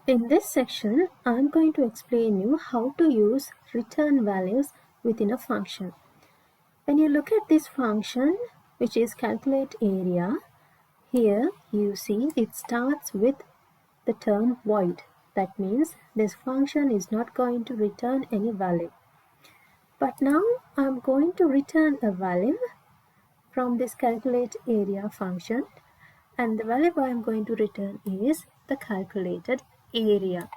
In this section, I'm going to explain you how to use return values within a function. When you look at this function, which is calculate area, here you see it starts with the term void. That means this function is not going to return any value. But now I'm going to return a value from this calculate area function, and the value I am going to return is the calculated area.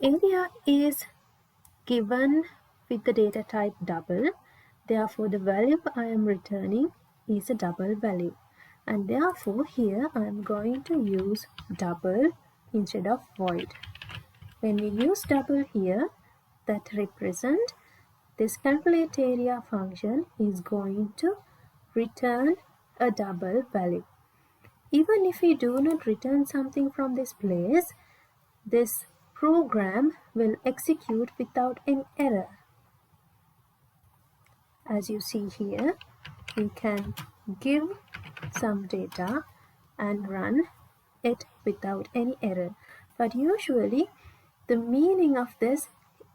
Area is given with the data type double, therefore the value I am returning is a double value, and therefore here I am going to use double instead of void. When we use double here, that represent this calculate area function is going to return a double value. Even if we do not return something from this place, this program will execute without any error. As you see here, we can give some data and run it without any error. But usually the meaning of this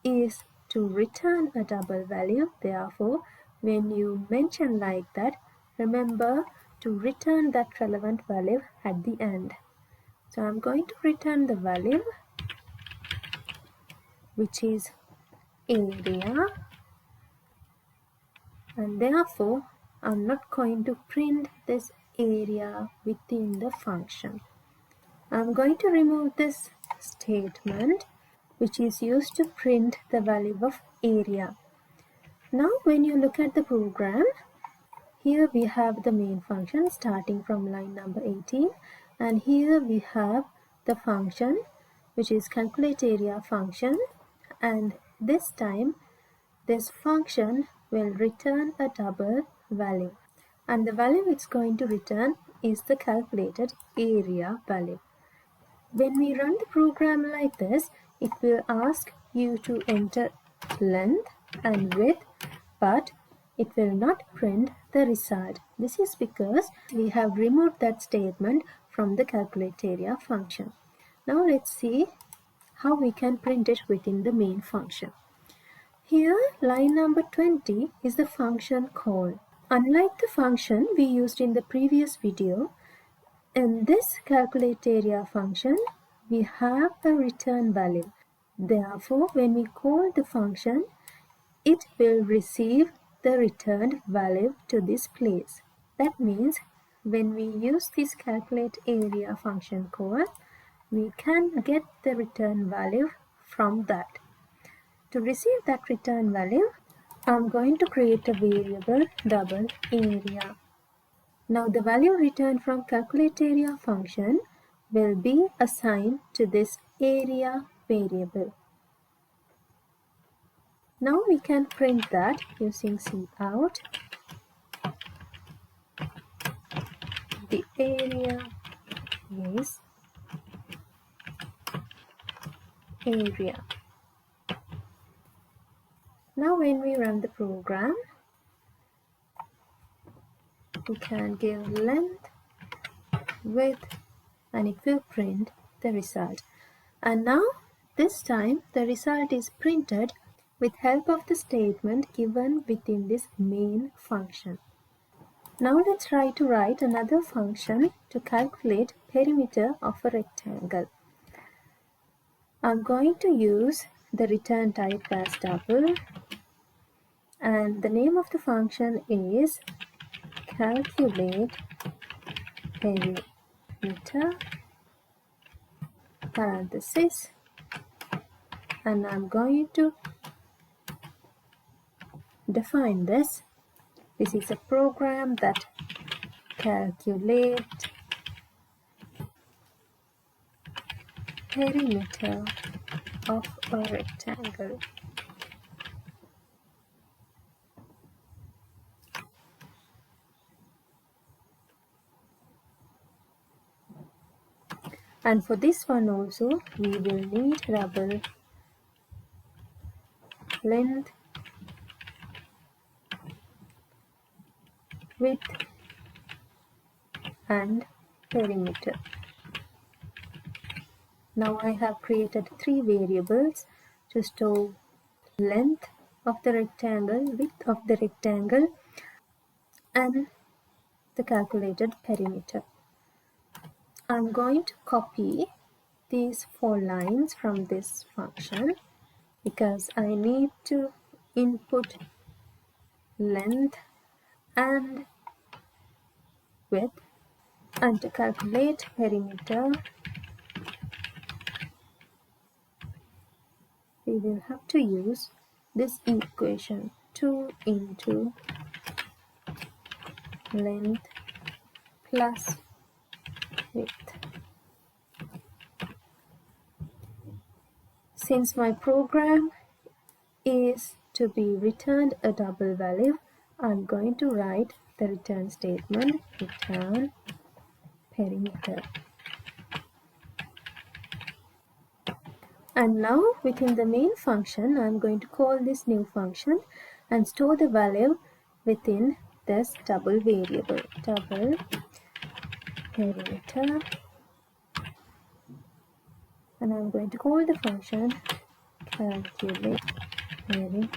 is to return a double value. Therefore, when you mention like that, remember to return that relevant value at the end. So I'm going to return the value, which is area, and therefore I'm not going to print this area within the function. I'm going to remove this statement, which is used to print the value of area. Now when you look at the program, here we have the main function starting from line number 18, and here we have the function which is calculate area function, and this time this function will return a double value, and the value it's going to return is the calculated area value. When we run the program like this, it will ask you to enter length and width, but it will not print the result. This is because we have removed that statement from the calculate area function. Now let's see how we can print it within the main function. Here, line number 20 is the function call. Unlike the function we used in the previous video, in this calculate area function, we have a return value. Therefore, when we call the function, it will receive the returned value to this place. That means when we use this calculate area function call, we can get the return value from that. To receive that return value, I'm going to create a variable double area. Now the value returned from calculate area function will be assigned to this area variable. Now we can print that using cout. The area is area. Now when we run the program, we can give length, width, and it will print the result. And now this time the result is printed with help of the statement given within this main function. Now let's try to write another function to calculate perimeter of a rectangle. I'm going to use the return type as double, and the name of the function is calculate perimeter parenthesis, and I'm going to define this. This is a program that calculates perimeter of a rectangle. And for this one also, we will need double length, width, and perimeter. Now I have created 3 variables to store length of the rectangle, width of the rectangle, and the calculated perimeter. I'm going to copy these 4 lines from this function because I need to input length and width, and to calculate perimeter we will have to use this equation, 2 into length plus width. Since my program is to be returned a double value, I'm going to write the return statement, return perimeter. And now within the main function, I'm going to call this new function and store the value within this double variable, double perimeter, and I'm going to call the function calculate perimeter.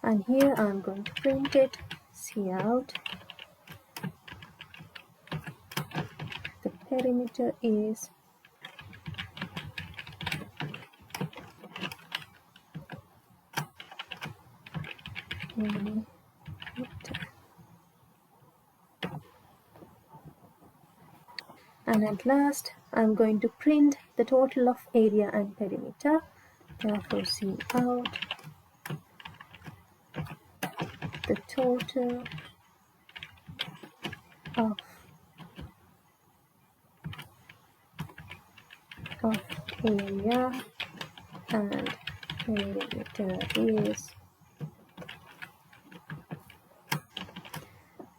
And here I'm going to print it, cout. The perimeter is perimeter. And at last I'm going to print the total of area and perimeter. Therefore cout the total of area and perimeter is,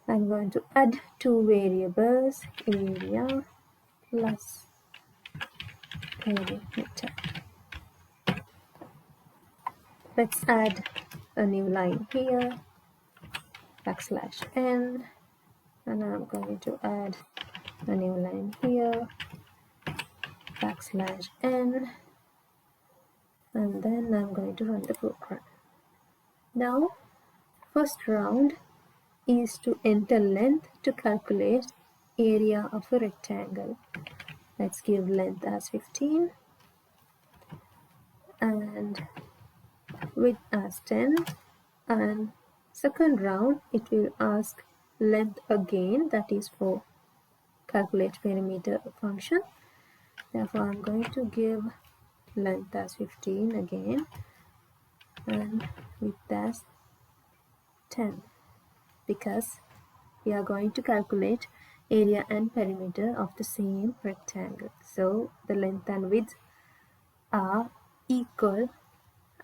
I'm going to add 2 variables, area plus perimeter. Let's add a new line here, \n, and I'm going to add a new line here, \n, and then I'm going to run the program. Now, first round is to enter length to calculate area of a rectangle. Let's give length as 15 and width as 10, and second round it will ask length again, that is for calculate perimeter function. Therefore I'm going to give length as 15 again and width as 10 because we are going to calculate area and perimeter of the same rectangle. So the length and width are equal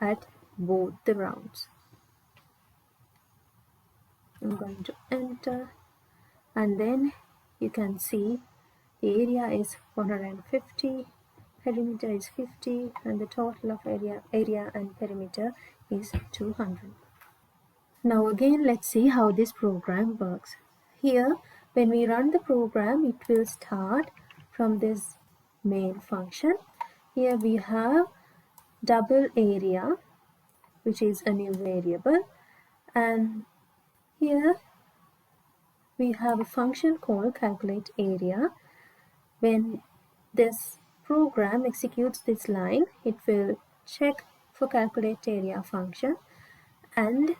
at both the rounds. I'm going to enter, and then you can see the area is 150, perimeter is 50, and the total of area and perimeter is 200. Now again let's see how this program works. Here when we run the program, it will start from this main function. Here we have double area, which is a new variable, and here we have a function called calculate area. When this program executes this line, it will check for calculate area function, and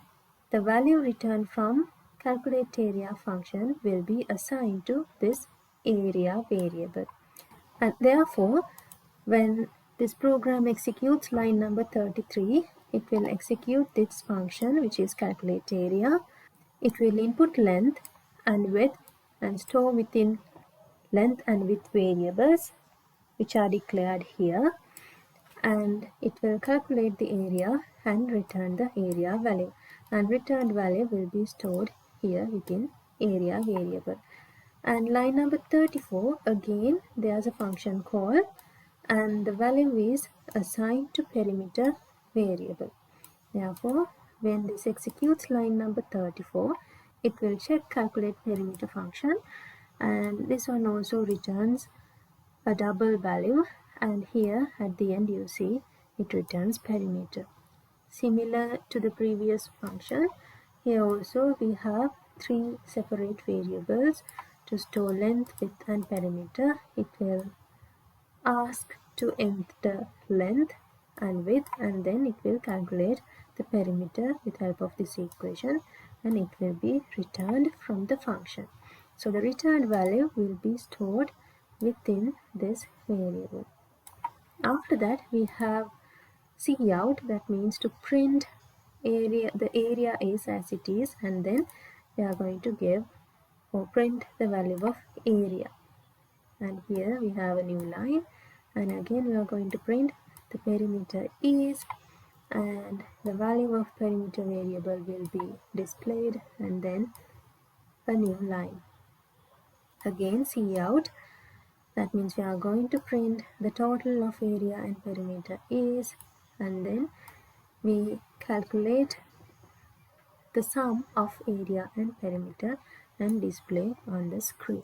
the value returned from calculate area function will be assigned to this area variable. And therefore, when this program executes line number 33, it will execute this function, which is calculate area. It will input length and width and store within length and width variables, which are declared here, and it will calculate the area and return the area value, and returned value will be stored here within area variable. And line number 34, again there's a function call, and the value is assigned to perimeter variable. Therefore, when this executes line number 34, it will check calculate perimeter function, and this one also returns a double value, and here at the end you see it returns perimeter. Similar to the previous function, here also we have three separate variables to store length, width and perimeter. It will ask to enter length and width, and then it will calculate the perimeter with help of this equation, and it will be returned from the function. So the returned value will be stored within this variable. After that we have cout, that means to print the area is as it is, and then we are going to give or print the value of area. And here we have a new line, and again we are going to print the perimeter is, and the value of perimeter variable will be displayed, and then a new line. Again cout, that means we are going to print the total of area and perimeter is, and then we calculate the sum of area and perimeter and display on the screen.